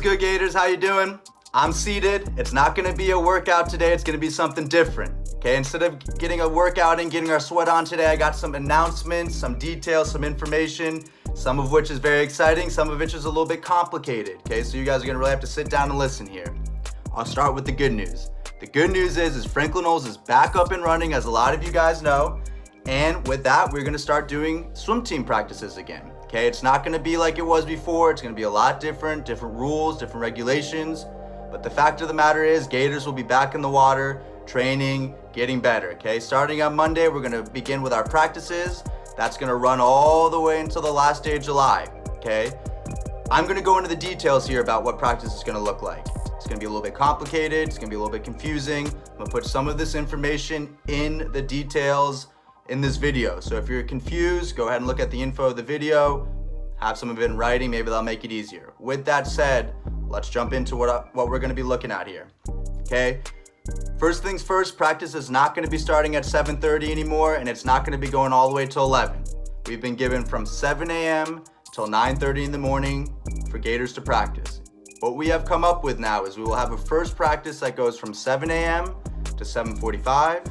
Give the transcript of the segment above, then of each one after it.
What's good, Gators? How you doing? I'm seated. It's not gonna be a workout today. It's gonna be something different. Okay, instead of getting a workout and getting our sweat on today, I got some announcements, some details, some information, some of which is very exciting, some of which is a little bit complicated. Okay, so you guys are gonna really have to sit down and listen here. I'll start with the good news. The good news is Franklin Knolls is back up and running, as a lot of you guys know. And with that, we're gonna start doing swim team practices again. Okay, it's not gonna be like it was before. It's gonna be a lot different rules, different regulations. But the fact of the matter is, Gators will be back in the water, training, getting better, okay? Starting on Monday, we're gonna begin with our practices. That's gonna run all the way until the last day of July, okay? I'm gonna go into the details here about what practice is gonna look like. It's gonna be a little bit complicated, it's gonna be a little bit confusing. I'm gonna put some of this information in the details in this video. So if you're confused, go ahead and look at the info of the video, have some of it in writing, maybe that'll make it easier. With that said, let's jump into what we're gonna be looking at here, okay? First things first, practice is not gonna be starting at 7:30 anymore, and it's not gonna be going all the way till 11. We've been given from 7 a.m. till 9:30 in the morning for Gators to practice. What we have come up with now is we will have a first practice that goes from 7 a.m. to 7:45,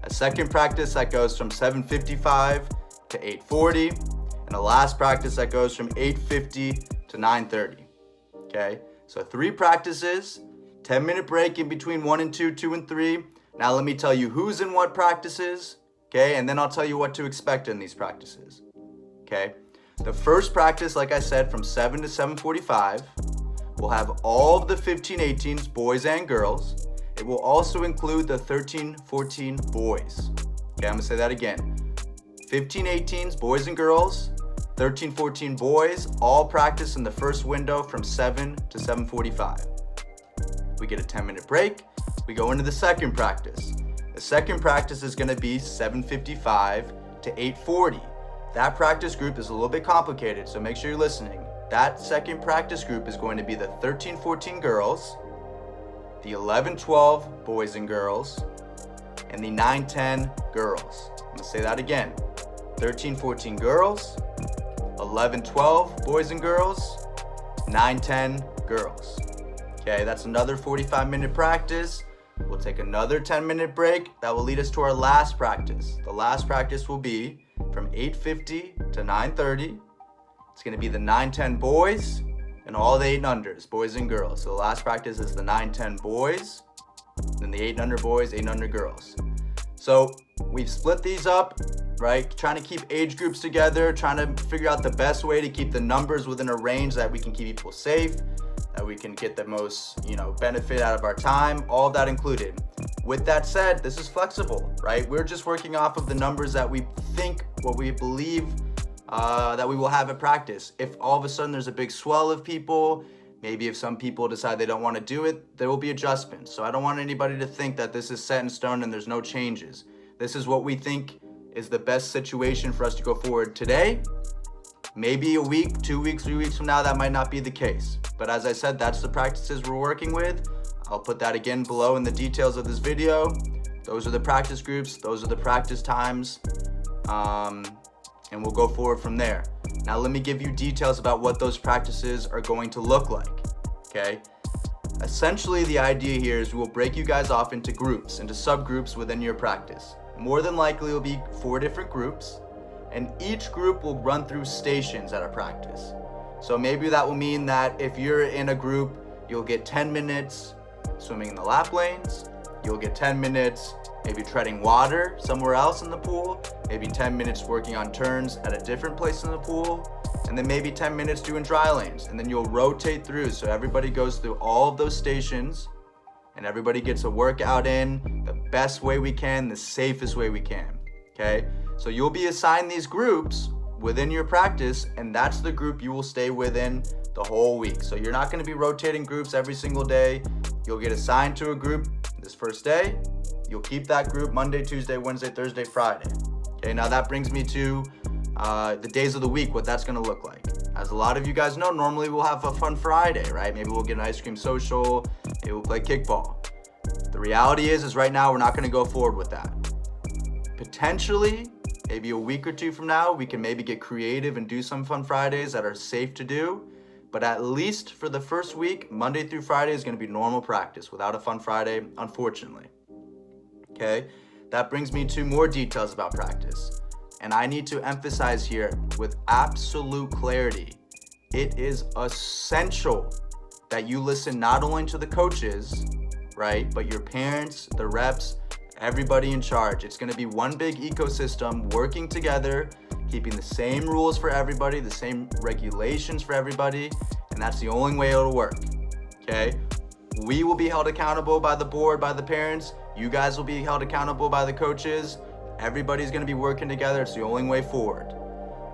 a second practice that goes from 7:55 to 8:40, and a last practice that goes from 8:50 to 9:30, okay? So 3 practices, 10-minute break in between 1 and 2, 2 and 3. Now let me tell you who's in what practices, okay? And then I'll tell you what to expect in these practices, okay? The first practice, like I said, from 7 to 7:45, we'll have all of the 15-18s, boys and girls. It will also include the 13-14 boys. Okay, I'm gonna say that again. 15-18s, boys and girls, 13-14 boys, all practice in the first window from 7 to 7:45. We get a 10-minute break. We go into the second practice. The second practice is gonna be 7:55 to 8:40. That practice group is a little bit complicated, so make sure you're listening. That second practice group is going to be the 13-14 girls, the 11-12 boys and girls, and the 9-10 girls. I'm gonna say that again. 13-14 girls, 11-12 boys and girls, 9-10 girls. Okay, that's another 45-minute practice. We'll take another 10-minute break. That will lead us to our last practice. The last practice will be from 8:50 to 9:30. It's gonna be the 9-10 boys and all the 8 and unders, boys and girls. So the last practice is the 9-10 boys, then the 8 and under boys, 8 and under girls. So we've split these up, right? Trying to keep age groups together, trying to figure out the best way to keep the numbers within a range that we can keep people safe, that we can get the most, benefit out of our time, all of that included. With that said, this is flexible, right? We're just working off of the numbers that we think, what we believe that we will have at practice. If all of a sudden there's a big swell of people, maybe if some people decide they don't want to do it, there will be adjustments. So I don't want anybody to think that this is set in stone and there's no changes. This is what we think is the best situation for us to go forward today. Maybe a week, 2 weeks, 3 weeks from now, that might not be the case. But as I said, that's the practices we're working with. I'll put that again below in the details of this video. Those are the practice groups, those are the practice times, and we'll go forward from there. Now let me give you details about what those practices are going to look like, okay? Essentially, the idea here is we'll break you guys off into groups, into subgroups within your practice. More than likely, it'll be 4 different groups, and each group will run through stations at a practice. So maybe that will mean that if you're in a group, you'll get 10 minutes swimming in the lap lanes, you'll get 10 minutes maybe treading water somewhere else in the pool, maybe 10 minutes working on turns at a different place in the pool, and then maybe 10 minutes doing dry lanes. And then you'll rotate through, so everybody goes through all of those stations and everybody gets a workout in the best way we can, the safest way we can, okay? So you'll be assigned these groups within your practice, and that's the group you will stay within the whole week. So you're not gonna be rotating groups every single day. You'll get assigned to a group this first day. You'll keep that group Monday, Tuesday, Wednesday, Thursday, Friday. Okay, now that brings me to the days of the week, what that's gonna look like. As a lot of you guys know, normally we'll have a fun Friday, right? Maybe we'll get an ice cream social, maybe we'll play kickball. The reality is right now we're not gonna go forward with that. Potentially, maybe a week or two from now, we can maybe get creative and do some fun Fridays that are safe to do. But at least for the first week, Monday through Friday is going to be normal practice without a fun Friday, unfortunately. Okay, that brings me to more details about practice. And I need to emphasize here with absolute clarity, it is essential that you listen not only to the coaches, right, but your parents, the reps, everybody in charge. It's going to be one big ecosystem working together, keeping the same rules for everybody, the same regulations for everybody, and that's the only way it'll work, okay? We will be held accountable by the board, by the parents. You guys will be held accountable by the coaches. Everybody's going to be working together. It's the only way forward.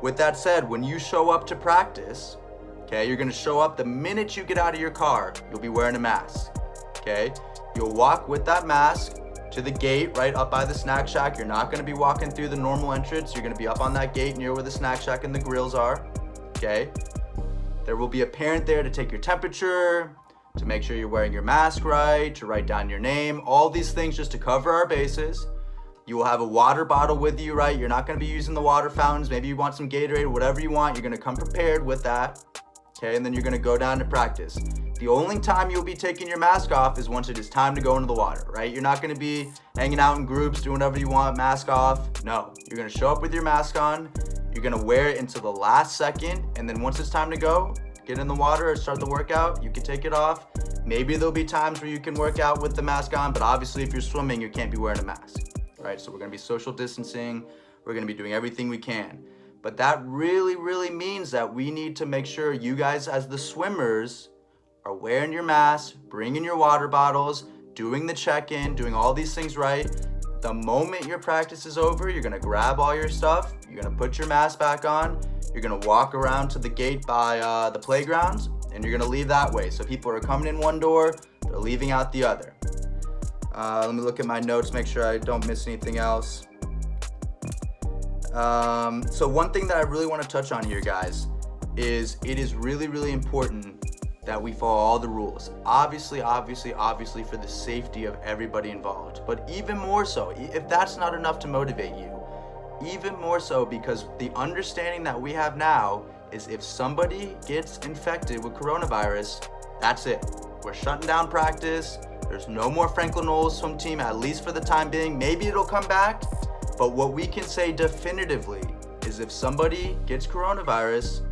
With that said, when you show up to practice, okay, you're going to show up the minute you get out of your car, you'll be wearing a mask, okay? You'll walk with that mask to the gate right up by the snack shack. You're not going to be walking through the normal entrance. You're going to be up on that gate near where the snack shack and the grills are, okay? There will be a parent there to take your temperature, to make sure you're wearing your mask right, to write down your name, all these things just to cover our bases. You will have a water bottle with you, right? You're not going to be using the water fountains. Maybe you want some Gatorade, whatever you want. You're going to come prepared with that, okay? And then you're going to go down to practice. The only time you'll be taking your mask off is once it is time to go into the water, right? You're not going to be hanging out in groups, doing whatever you want, mask off. No, you're going to show up with your mask on. You're going to wear it until the last second. And then once it's time to go, get in the water or start the workout, you can take it off. Maybe there'll be times where you can work out with the mask on, but obviously if you're swimming, you can't be wearing a mask, right? So we're going to be social distancing. We're going to be doing everything we can. But that really, really means that we need to make sure you guys as the swimmers are wearing your mask, bringing your water bottles, doing the check-in, doing all these things right. The moment your practice is over, you're gonna grab all your stuff, you're gonna put your mask back on, you're gonna walk around to the gate by the playgrounds, and you're gonna leave that way. So people are coming in one door, they're leaving out the other. Let me look at my notes, make sure I don't miss anything else. So one thing that I really wanna touch on here, guys, is it is really, really important that we follow all the rules. Obviously for the safety of everybody involved. But even more so, if that's not enough to motivate you, even more so because the understanding that we have now is if somebody gets infected with coronavirus, that's it. We're shutting down practice. There's no more Franklin Knolls swim team, at least for the time being. Maybe it'll come back, but what we can say definitively is if somebody gets coronavirus,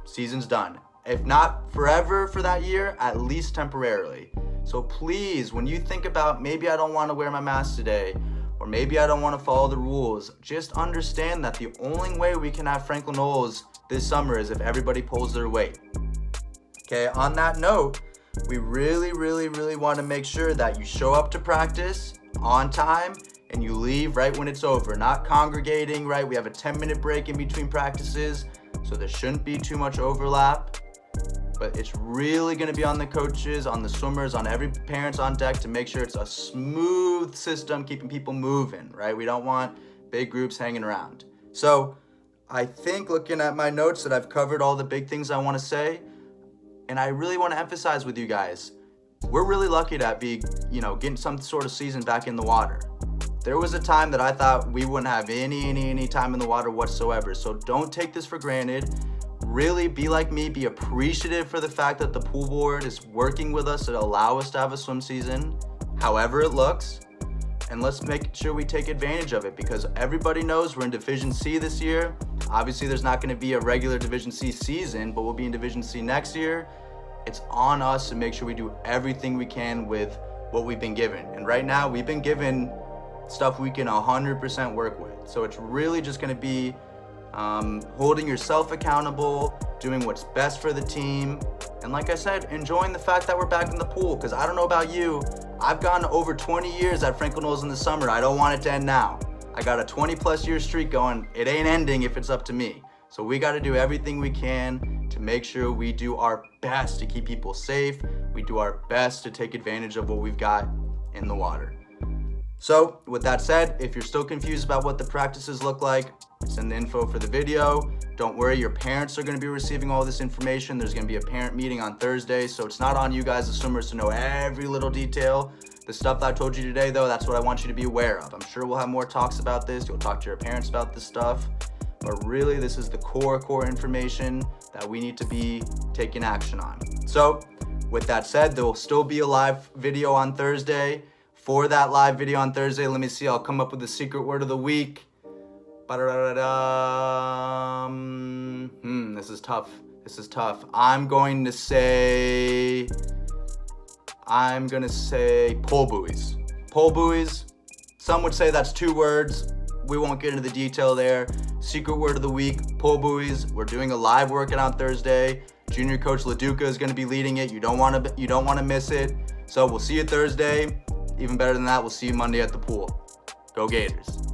season's done. If not forever for that year, at least temporarily. So please, when you think about maybe I don't want to wear my mask today, or maybe I don't want to follow the rules, just understand that the only way we can have Franklin Knolls this summer is if everybody pulls their weight. Okay, on that note, we really want to make sure that you show up to practice on time and you leave right when it's over, not congregating, right? We have a 10-minute break in between practices, so there shouldn't be too much overlap. But it's really going to be on the coaches, on the swimmers, on every parents on deck to make sure it's a smooth system, keeping people moving, right? We don't want big groups hanging around. So I think looking at my notes that I've covered all the big things I want to say. And I really want to emphasize with you guys, we're really lucky to be, getting some sort of season back in the water. There was a time that I thought we wouldn't have any time in the water whatsoever. So don't take this for granted. Really be like me, be appreciative for the fact that the pool board is working with us to allow us to have a swim season, however it looks, and let's make sure we take advantage of it because everybody knows we're in Division C this year. Obviously, there's not going to be a regular Division C season, but we'll be in Division C next year. It's on us to make sure we do everything we can with what we've been given. And right now, we've been given stuff we can 100% work with. So it's really just going to be holding yourself accountable, doing what's best for the team, and like I said, enjoying the fact that we're back in the pool, because I don't know about you, I've gone over 20 years at Franklin Knolls in the summer. I don't want it to end now. I got a 20+ year streak going. It ain't ending if it's up to me. So we got to do everything we can to make sure we do our best to keep people safe. We do our best to take advantage of what we've got in the water. So with that said, if you're still confused about what the practices look like, send the info for the video. Don't worry, your parents are going to be receiving all this information. There's going to be a parent meeting on Thursday, so it's not on you guys as swimmers to know every little detail. The stuff that I told you today, though, that's what I want you to be aware of. I'm sure we'll have more talks about this. You'll talk to your parents about this stuff. but really this is the core information that we need to be taking action on. So with that said, there will still be a live video on Thursday. For that live video on Thursday, let me see, I'll come up with the secret word of the week. This is tough. I'm going to say pole buoys. Pole buoys. Some would say that's 2 words. We won't get into the detail there. Secret word of the week, pole buoys. We're doing a live workout on Thursday. Junior coach LaDuca is going to be leading it. You don't want to miss it. So we'll see you Thursday. Even better than that, we'll see you Monday at the pool. Go Gators.